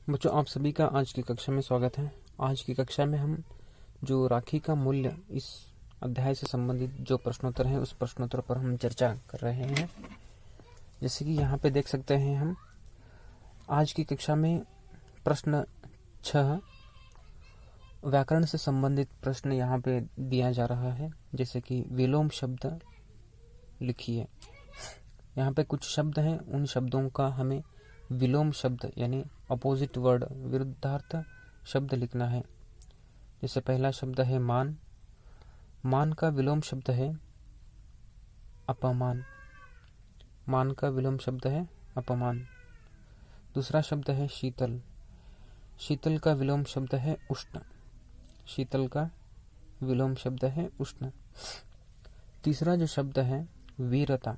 बच्चों, आप सभी का आज की कक्षा में स्वागत है। आज की कक्षा में हम जो राखी का मूल्य इस अध्याय से संबंधित जो प्रश्नोत्तर हैं उस प्रश्नोत्तर पर हम चर्चा कर रहे हैं। जैसे कि यहाँ पे देख सकते हैं हम आज की कक्षा में प्रश्न 6 व्याकरण से संबंधित प्रश्न यहाँ पे दिया जा रहा है। जैसे कि विलोम शब्द लिखिए। यहाँ पे कुछ शब्द हैं, उन शब्दों का हमें विलोम शब्द यानी अपोजिट वर्ड, विरुद्धार्थ शब्द लिखना है। जैसे पहला शब्द है मान। मान का विलोम शब्द है अपमान। मान का विलोम शब्द है अपमान। दूसरा शब्द है शीतल। शीतल का विलोम शब्द है उष्ण। शीतल का विलोम शब्द है उष्ण। तीसरा जो शब्द है वीरता।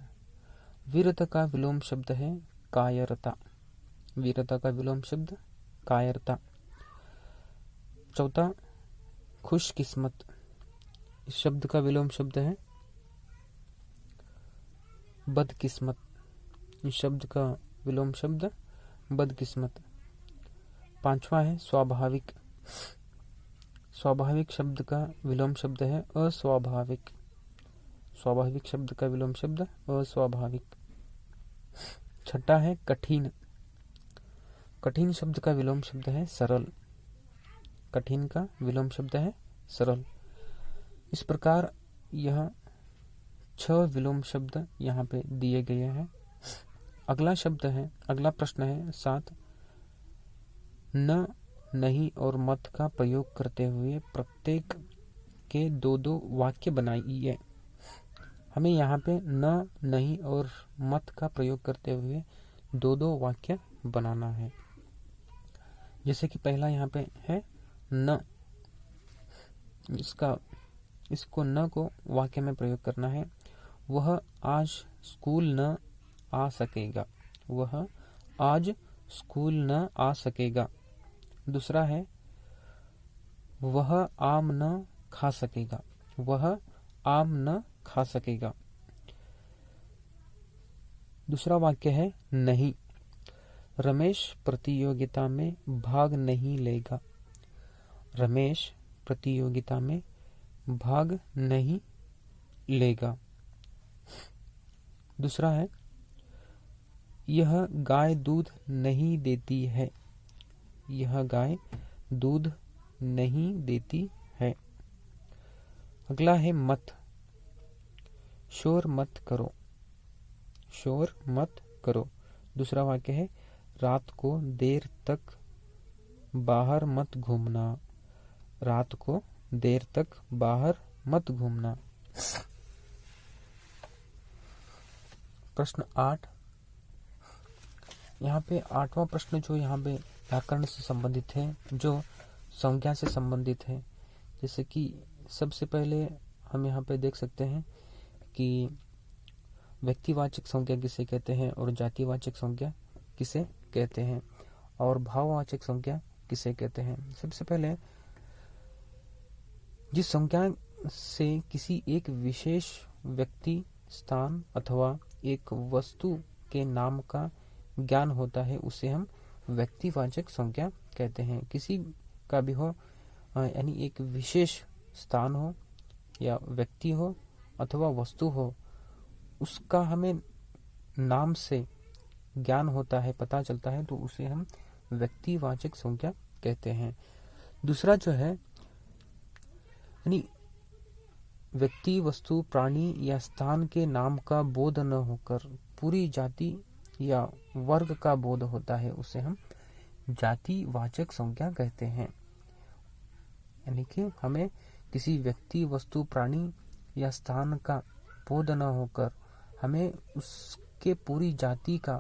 वीरता का विलोम शब्द है कायरता। वीरता का विलोम शब्द कायरता। चौथा खुशकिस्मत। इस शब्द का विलोम शब्द है बदकिस्मत। इस शब्द का विलोम शब्द बदकिस्मत। पांचवा है स्वाभाविक। स्वाभाविक शब्द का विलोम शब्द है अस्वाभाविक। स्वाभाविक शब्द का विलोम शब्द अस्वाभाविक। छठा है कठिन। कठिन शब्द का विलोम शब्द है सरल। कठिन का विलोम शब्द है सरल। इस प्रकार यह 6 विलोम शब्द यहाँ पे दिए गए हैं। अगला प्रश्न है 7। न, नहीं और मत का प्रयोग करते हुए प्रत्येक के 2-2 वाक्य बनाइए। हमें यहाँ पे न, नहीं और मत का प्रयोग करते हुए 2-2 वाक्य बनाना है। जैसे कि पहला यहाँ पे है न। इसको न को वाक्य में प्रयोग करना है। वह आज स्कूल न आ सकेगा। वह आज स्कूल न आ सकेगा। दूसरा है वह आम न खा सकेगा। वह आम न खा सकेगा। दूसरा वाक्य है नहीं। रमेश प्रतियोगिता में भाग नहीं लेगा। रमेश प्रतियोगिता में भाग नहीं लेगा। दूसरा है यह गाय दूध नहीं देती है। यह गाय दूध नहीं देती है। अगला है मत। शोर मत करो। शोर मत करो। दूसरा वाक्य है रात को देर तक बाहर मत घूमना। रात को देर तक बाहर मत घूमना। प्रश्न 8। यहाँ पे 8वां प्रश्न जो यहाँ पे व्याकरण से संबंधित है, जो संज्ञा से संबंधित है। जैसे कि सबसे पहले हम यहाँ पे देख सकते हैं कि व्यक्तिवाचक संज्ञा किसे कहते हैं और जातिवाचक संज्ञा किसे कहते हैं और भाववाचक संज्ञा किसे कहते हैं। सबसे पहले जिस संज्ञा से किसी एक विशेष व्यक्ति, स्थान अथवा एक वस्तु के नाम का ज्ञान होता है उसे हम व्यक्तिवाचक संज्ञा कहते हैं। किसी का भी हो, यानी एक विशेष स्थान हो या व्यक्ति हो अथवा वस्तु हो, उसका हमें नाम से ज्ञान होता है, पता चलता है, तो उसे हम व्यक्तिवाचक संज्ञा कहते हैं। दूसरा जो है यानी व्यक्ति, वस्तु, प्राणी या स्थान के नाम का बोध न होकर पूरी जाति या वर्ग का बोध होता है, उसे हम जातिवाचक संज्ञा कहते हैं। यानी कि हमें किसी व्यक्ति, वस्तु, प्राणी या स्थान का बोध न होकर हमें उसके पूरी जाति का,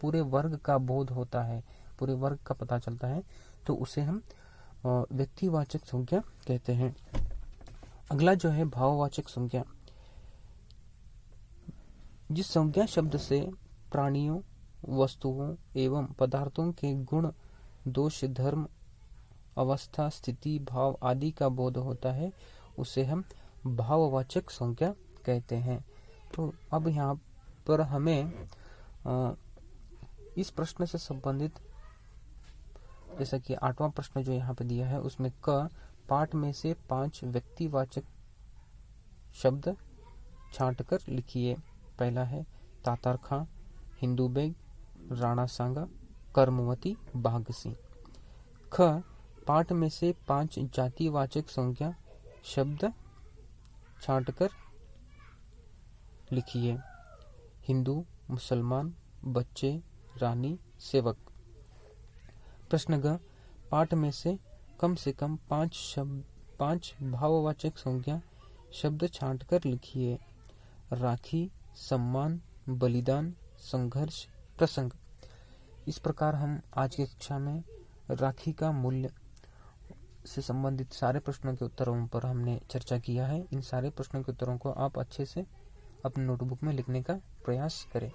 पूरे वर्ग का बोध होता है, पूरे वर्ग का पता चलता है, तो उसे हम व्यक्तिवाचक संज्ञा कहते हैं। अगला जो है भाववाचक संज्ञा। जिस संज्ञा शब्द से प्राणियों, वस्तुओं एवं पदार्थों के गुण, दोष, धर्म, अवस्था, स्थिति, भाव आदि का बोध होता है, उसे हम भाववाचक संज्ञा कहते हैं। तो अब यहाँ पर हमें इस प्रश्न से संबंधित जैसा कि 8वां प्रश्न जो यहाँ पे दिया है उसमें क पाठ में से 5 व्यक्तिवाचक शब्द छांटकर लिखिए। पहला है तातार खां, हिंदू बेग, राणा सांगा, कर्मवती, बाघ सिंह। ख पाठ में से 5 जातिवाचक संज्ञा शब्द छांटकर लिखिए। हिंदू, मुसलमान, बच्चे, रानी, सेवक। प्रश्न ग पाठ में से कम 5 भाववाचक संज्ञा शब्द छांटकर लिखिए। राखी, सम्मान, बलिदान, संघर्ष, प्रसंग। इस प्रकार हम आज की कक्षा में राखी का मूल्य से संबंधित सारे प्रश्नों के उत्तरों पर हमने चर्चा किया है। इन सारे प्रश्नों के उत्तरों को आप अच्छे से अपने नोटबुक में लिखने का प्रयास करें।